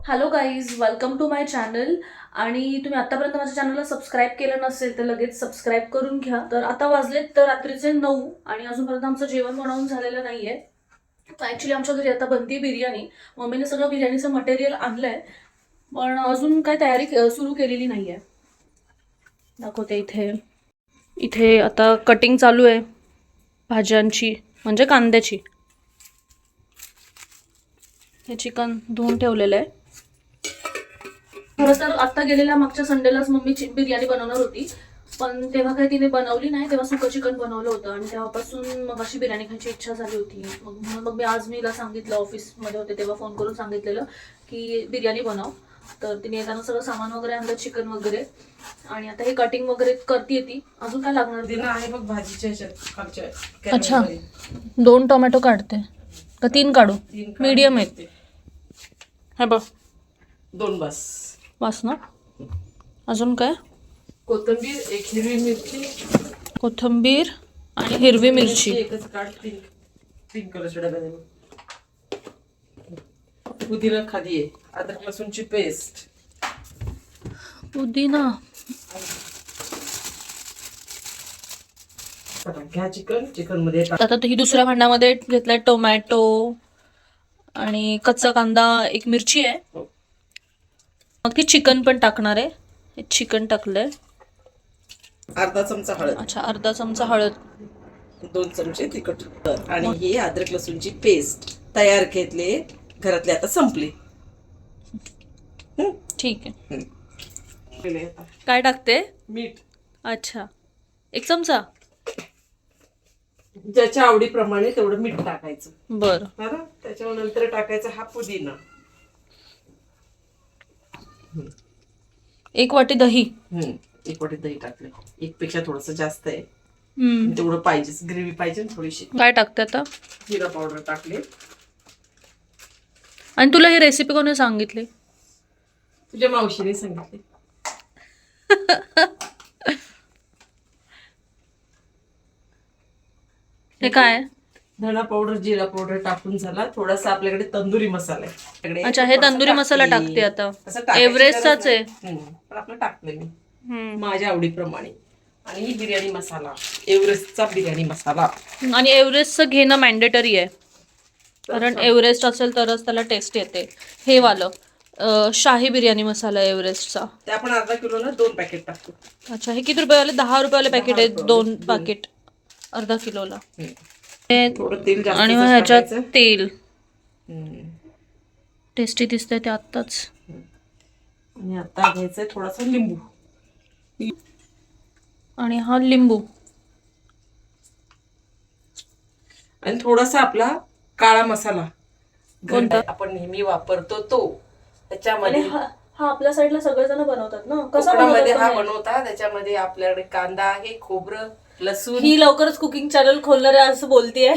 Hello guys, welcome to my channel. आणि तुम्ही आतापर्यंत माझ्या चॅनलला सबस्क्राईब केलं नसेल तर लगेच सबस्क्राईब करून घ्या. तर आता वाजलेत तर रात्रीचे 9 आणि अजूनपर्यंत आमचं जेवण बनवून झालेलं नाहीये. ॲक्च्युली आमच्या घरी आता बनती बिर्याणी. मम्मीने सगळं बिर्याणीचं मटेरियल आणलंय, पण अजून काय तयारी सुरू केलेली नाहीये. दाखवते इथे. इथे आता कटिंग चालू आहे भाज्यांची, म्हणजे कांद्याची. हे चिकन धुवून ठेवलेलं आहे. खरं तर आत्ता गेलेल्या मागच्या संडेलाच मम्मी बिर्याणी बनवणार होती, पण तेव्हा काही तिने बनवली नाही. तेव्हा सुकं चिकन बनवलं होतं आणि तेव्हापासून मग अशी बिर्याणी खायची इच्छा झाली होती. मग मी आज मीला सांगितलं, ऑफिसमध्ये होते तेव्हा फोन करून सांगितलेलं की बिर्याणी बनव. तर तिने येताना सगळं सामान वगैरे आणलं, चिकन वगैरे. आणि आता हे कटिंग वगैरे करते ती. अजून काय लागणार दिना आहे बघ भाजीच्या ह्याच्यात. अच्छा, 2 टोमॅटो काढते का 3 काढू? मीडियम आहेत हे बघ. 2 बस. बस ना. अजून काय? कोथिंबीर, 1 हिरवी मिरची, कोथिंबीर आणि हिरवी मिरची. एकच काढ. पिंक कलरच्या डब्याने. पुदिना खाली आहे, अद्रक लसूणची पेस्ट, पुदिना. घ्या चिकन मध्ये आता ही दुसऱ्या भांड्यामध्ये घेतलाय टोमॅटो आणि कच्चा कांदा, 1 मिरची आहे. मग ती चिकन पण टाकणार आहे. हे चिकन टाकलंय. अर्धा चमचा हळद. अच्छा, अर्धा चमचा हळद, 2 चमचे तिखट आणि ही अद्रक लसूणची पेस्ट तयार घेतले घरातले, आता संपली. ठीक आहे. काय टाकते? मीठ. अच्छा, 1 चमचा. ज्याच्या आवडीप्रमाणे तेवढं मीठ टाकायचं. बरं. त्याच्यावर नंतर टाकायचा हा पुदिना. 1 वाटी दही. 1 वाटी दही टाकले. 1 पेक्षा थोडस जास्त आहे. हम्म. तेवढं पाहिजे, ग्रेव्ही पाहिजे थोडीशी. काय टाकते आता? जिरा पावडर टाकले. आणि तुला ही रेसिपी कोणी सांगितली? तुझ्या मावशीने सांगितले. हे काय? धना पावडर, जिरा पावडर टाकून झाला. थोडासा आपल्याकडे तंदुरी मसाला आहे. अच्छा, हे तंदुरी मसाला टाकते आता. असं टाकायची एव्हरेस्टचाच गरज आहे. नाही. पण आपलं टाकलंय मी माझ्या आवडीप्रमाणे. आणि ही बिर्याणी मसाला, एव्हरेस्टचा बिर्याणी मसाला. आणि एव्हरेस्टचं घेणं मॅन्डेटरी आहे, कारण एव्हरेस्ट असेल तरच त्याला टेस्ट येते. हे वालं शाही बिर्याणी मसाला एव्हरेस्टचा. ते आपण अर्धा किलोला 2 पॅकेट टाकतो. अच्छा, हे किती रुपयावाले? 10 रुपयावाले पॅकेट आहे. 2 पॅकेट अर्धा किलोला. थोडं तेल जास्त आणि मग ह्याच्यात तेल टेस्टी दिसतंय ते आत्ताच. आणि आता घ्यायचंय थोडासा लिंबू. आणि हा लिंबू. आणि थोडासा आपला काळा मसाला, कोणता? आपण नेहमी वापरतो तो. त्याच्यामध्ये हा आपल्या साईडला सगळेजण बनवतात ना. कोकणामध्ये हा बनवता. त्याच्यामध्ये आपल्याकडे कांदा आहे, खोबरं, लसूण. ही लवकरच कुकिंग चॅनल खोलणार आहे असं बोलतीये.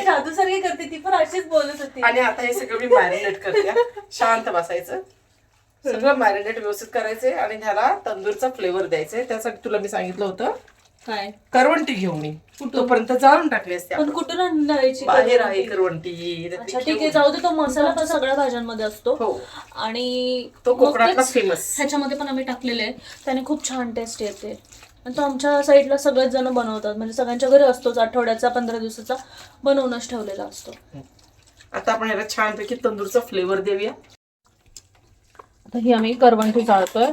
जादू सारखी करते ती, पण अशीच बोलत होती. आणि आता हे सगळं मी मॅरिनेट करते. शांत बसायचं, सगळं मॅरिनेट व्यवस्थित करायचंय आणि त्याला तंदूरचा फ्लेवर द्यायचा. त्यासाठी तुला मी सांगितलं होतं काय, करवंटी घेऊन ये. तोपर्यंत जाळून टाकली असते. पण कुठून आणण्याची? बाहेर आहे करवंटी. अच्छा, ठीक आहे, जाऊ दे. तो मसाला तर सगळ्या भाज्यांमध्ये असतो. हो. आणि तो कोकणातला फेमस. ह्याच्यामध्ये पण आम्ही टाकलेले आहे. त्याने खूप छान टेस्ट येते. आणि तो आमच्या साईडला सगळेच जण बनवतात, म्हणजे सगळ्यांच्या घरी असतोच. आठवड्याचा 15 दिवसाचा बनवूनच ठेवलेला असतो. आता आपण ह्याला छानपैकी तंदूरचा फ्लेवर देऊया. आता ही आम्ही करवंटी जाळतोय.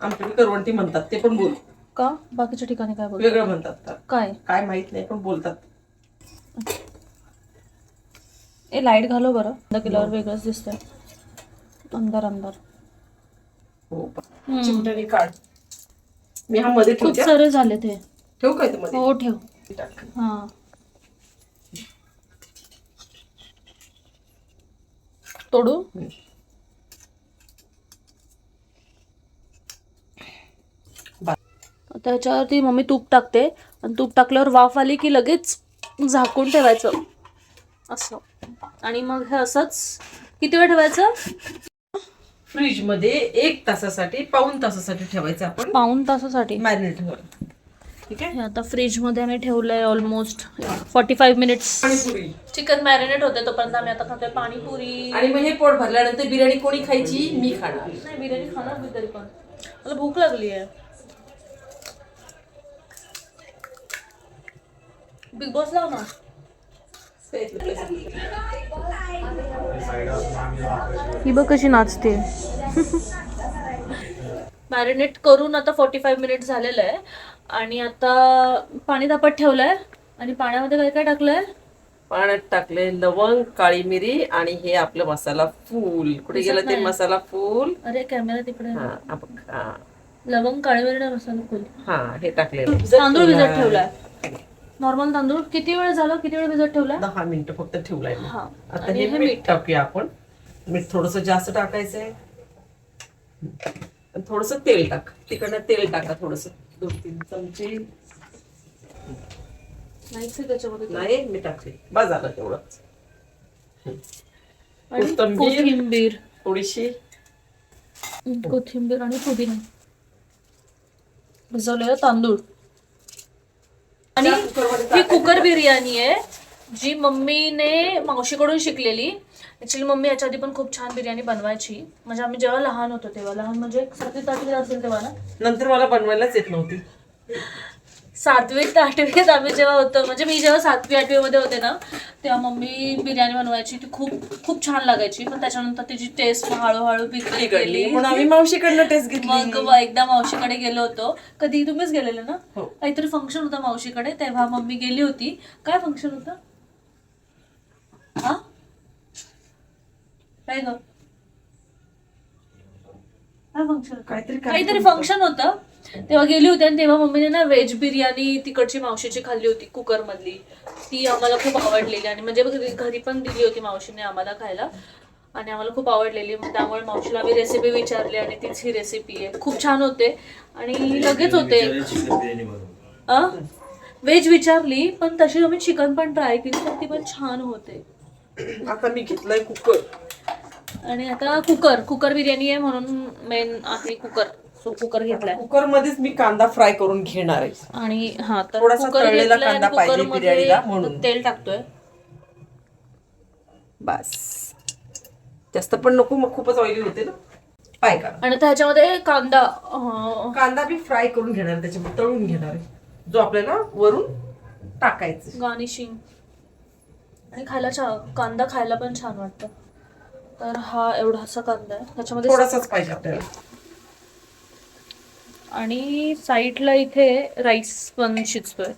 आमच्याकडे करवंटी म्हणतात, ते पण बोल. का बाकीच्या ठिकाणी काय बोलतात? वेगळं म्हणतात. काय माहित नाही, पण बोलतात. ए, लाईट घालो बरं. अंदर केल्यावर वेगळंच दिसतंय. अंदर हो, चिमट्याने काढ. मी हा मध्ये खूप सारे झाले ते. ठेवू काय ते मध्ये? हो, ठेव. हा, तोडू. त्याच्यावरती मम्मी तूप टाकते आणि तूप टाकल्यावर वाफ आली की लगेच झाकून ठेवायचं असं. आणि मग हे असंच किती वेळ ठेवायचं? फ्रीज मध्ये 1 तासासाठी, पाऊण तासासाठी ठेवायचं आपण. पाऊण तासासाठी मॅरिनेट ठीक आहे. हे आता फ्रीजमध्ये आम्ही ठेवलंय almost 45 minutes. Panipuri chicken marinate होते तोपर्यंत आम्ही आता खातोय पाणीपुरी. आणि मग हे पोट भरल्यानंतर बिर्याणी कोणी खायची? मी खाणार. नाही बिर्याणी खाणार मी तरी पण, मला भूक लागली आहे. बिग बॉस लाव ना. ही बघ कशी नाचते. मॅरिनेट करून आता 45 मिनिट झालेलं आहे आणि आता पाणी तापत ठेवलंय आणि पाण्यामध्ये काय काय टाकलंय? पाण्यात टाकले लवंग, काळी मिरी आणि हे आपलं मसाला फूल. कुठे गेलं ते मसाला फूल? अरे कॅमेरा तिकडे. हा लवंग, काळी मिरी, मसाला फूल. हा हे टाकले. तांदूळ भिजत ठेवलाय. नॉर्मल तांदूळ. किती वेळ झालं? किती वेळ भिजत ठेवलाय? 10 मिनिटं फक्त ठेवलाय. हा. आता हे मीठ टाकूया आपण. मीठ थोडस जास्त टाकायचंय. थोडस तेल टाक. तिकडनं तेल टाका थोडस, 2-3 चमचे. नाही मी टाकले, बस झालं तेवढंच. कोथिंबीर थोडीशी, कोथिंबीर आणि पुदिना. भिजवलेला तांदूळ. आणि ही कुकर बिर्याणी आहे जी मम्मीने मावशीकडून शिकलेली. ऍक्च्युली मम्मी याच्या आधी पण खूप छान बिर्याणी बनवायची. म्हणजे आम्ही जेव्हा लहान होतो तेव्हा, लहान म्हणजे 7वीत 8वीत असेल तेव्हा ना. नंतर मला बनवायलाच येत नव्हती. 7वीत 8वीत आम्ही जेव्हा होतो, म्हणजे मी जेव्हा 7वी 8वी मध्ये होते ना, तेव्हा मम्मी बिर्याणी बनवायची. ती खूप खूप छान लागायची. पण त्याच्यानंतर तिची टेस्ट हळूहळू बिघडली. म्हणून आम्ही मावशीकडनं टेस्ट घेतली. मग एकदा मावशीकडे गेलो होतो. कधी तुम्हीच गेलेले ना? काहीतरी फंक्शन होतं मावशीकडे, तेव्हा मम्मी गेली होती. काय फंक्शन होतं? हा काय ग? काय फंक्शन? काहीतरी फंक्शन होतं तेव्हा गेली होती. आणि तेव्हा मम्मीने ना व्हेज बिर्याणी तिकडची मावशीची खाल्ली होती कुकर मधली. ती आम्हाला खूप आवडलेली आणि म्हणजे घरी पण दिली होती मावशीने आम्हाला खायला आणि आम्हाला खूप आवडलेली. मग त्यामुळे मावशीला आम्ही रेसिपी विचारली आणि तीच ही रेसिपी आहे. खूप छान होते आणि लगेच होते. व्हेज विचारली पण तशी आम्ही चिकन पण ट्राय केली तर ती पण छान होते. आता मी घेतलाय कुकर आणि आता कुकर बिर्याणी आहे म्हणून मेन आहे कुकर. सो कुकर घेतलाय. कुकर मध्येच मी कांदा फ्राय करून घेणार आहे. आणि हा तर थोडासा कुकर तळलेला घेतलाय कांदा आणि पाहिजे कुकर बिर्याणीला मध्ये म्हणून तेल टाकतोय. बस जास्त पण नको, मग खूपच ऑइली होते ना. पाय का. आणि त्याच्यामध्ये कांदा बी फ्राय करून घेणार, त्याच्यामध्ये तळून घेणार आहे, जो आपल्याला वरून टाकायचं. गार्निशिंग. आणि कांदा खायला पण छान वाटतं. तर हा एवढासा कांदा आहे, त्याच्यामध्ये थोडासाच पाहिजे आपल्याला. आणि साईडला इथे राईस पण शिजतोय.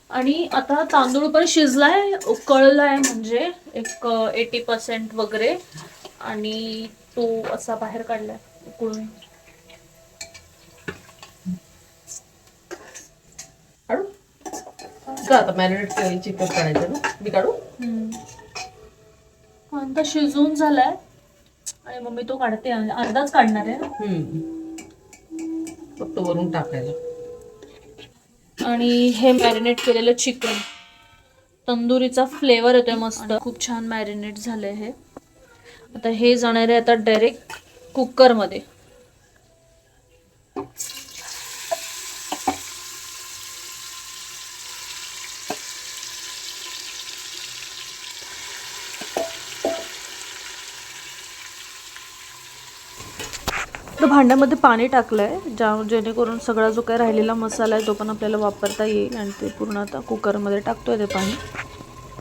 आणि आता तांदूळ पण शिजलाय, उकळलाय म्हणजे एक 80% वगैरे. आणि तो असा बाहेर काढलाय उकळून. आता मॅरिनेट केलेलं चिकन काढायचं ना, मी काढू. कांदा शिजून झालाय आणि मम्मी तो काढते, अर्धाच काढणार आहे. फक्त वरून टाकायला. आणि हे मॅरिनेट केलेलं चिकन, तंदुरीचा फ्लेवर येतोय मस्त. खूप छान मॅरिनेट झालंय हे. आता हे जाणार आहे आता डायरेक्ट कुकर मध्ये. भांड्यामध्ये पाणी टाकलंय जेणेकरून सगळा जो काही राहिलेला मसाला आहे तो पण आपल्याला वापरता येईल. आणि ते पूर्ण आता कुकर मध्ये टाकतोय ते पाणी.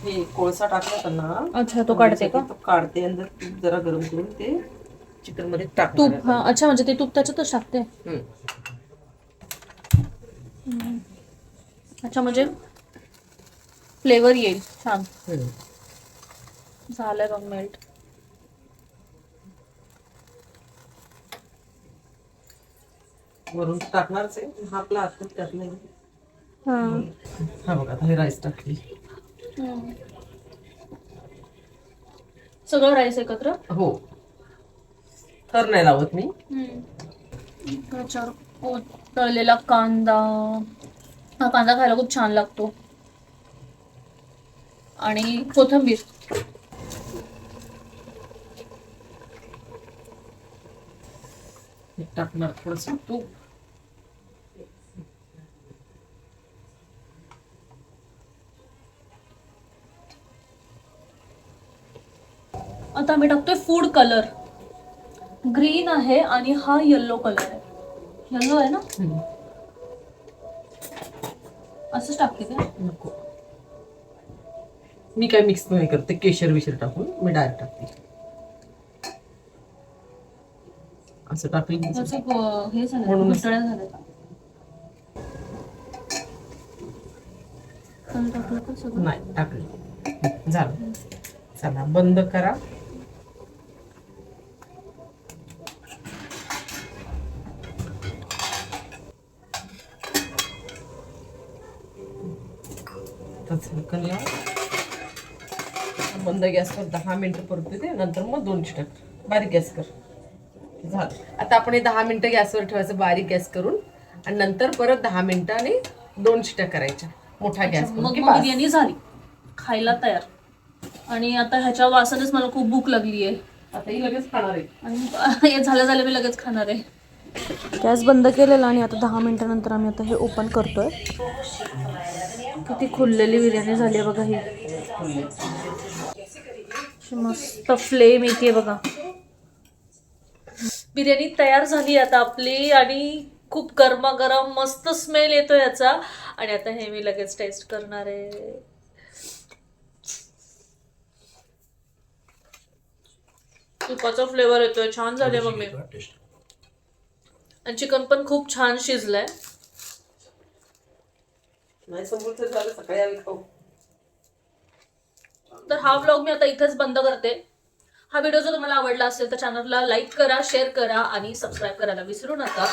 हे कोळसा टाकला तर ना. अच्छा, तो काढते का? तो काढते आणि तूप जरा गरम करून ते चिकन मध्ये टाकते. तूप. हा अच्छा, म्हणजे ते तूप त्याच्यातच टाकते. अच्छा, म्हणजे फ्लेवर येईल छान. झालंय बघ मेल्ट. वरून टाकणारच आहे. हा आपला आतून टाकलाय. हा बघ, आता हे राईस टाकली. सगळं राईस एकत्र. हो, थर नाही लावत मी. त्याच्यावर तळलेला कांदा. हा कांदा खायला खूप छान लागतो. आणि कोथिंबीर. टाकणार थोडस तूप. आता आम्ही टाकतोय फूड कलर. ग्रीन आहे आणि हा येल्लो कलर आहे. येल्लो आहे ना, असंच टाकते का? नको, मी काय मिक्स नाही करते. केशर विशर टाकून मी डायरेक्ट टाकते. असं टाकली हे झालं, म्हणूनच. गुठळ्या झाल्या. टाकलं का सगळं? नाही टाकली. झालं. चला बंद करा. झाकण लाव. बंद गॅसवर 10 मिनिटं परतू दे. नंतर मग 2 चिटक बारीक गॅस कर. झालं. आता आपण हे 10 मिनिटं गॅसवर ठेवायचं बारीक गॅस करून, आणि नंतर परत 10 मिनिटं आणि 2 शिट्या करायच्या मोठा गॅस करून. मग की मग बस. बिर्याणी झाली, खायला तयार. आणि आता ह्याच्या वासानेच मला खूप भूक लागली आहे. आता ही लगेच खाणार आहे. आणि हे झालं मी लगेच खाणार आहे. गॅस बंद केलेला आणि आता 10 मिनिटानंतर आम्ही आता हे ओपन करतोय. किती खुललेली बिर्याणी झाली आहे बघा. ही मस्त फ्लेम येते बघा. बिर्याणी तयार झाली आता आपली, आणि खूप गरमागरम मस्त स्मेल येतो याचा. आणि आता हे मी लगेच टेस्ट करणार आहे. तुपाचा फ्लेवर येतोय, छान झाले मम्मी. आणि चिकन पण खूप छान शिजलंय. नाही समोरचं झालं, सकाळी आम्ही खाऊ. तर हा व्लॉग मी आता इथेच बंद करते. हा व्हिडिओ जर तुम्हाला आवडला असेल तर चॅनलला लाईक करा, शेअर करा आणि सबस्क्राईब करायला विसरू नका.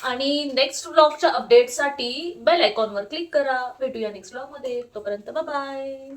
आणि नेक्स्ट व्लॉगच्या अपडेटसाठी बेल आयकॉनवर क्लिक करा. भेटूया नेक्स्ट व्लॉगमध्ये. तोपर्यंत बाय बाय.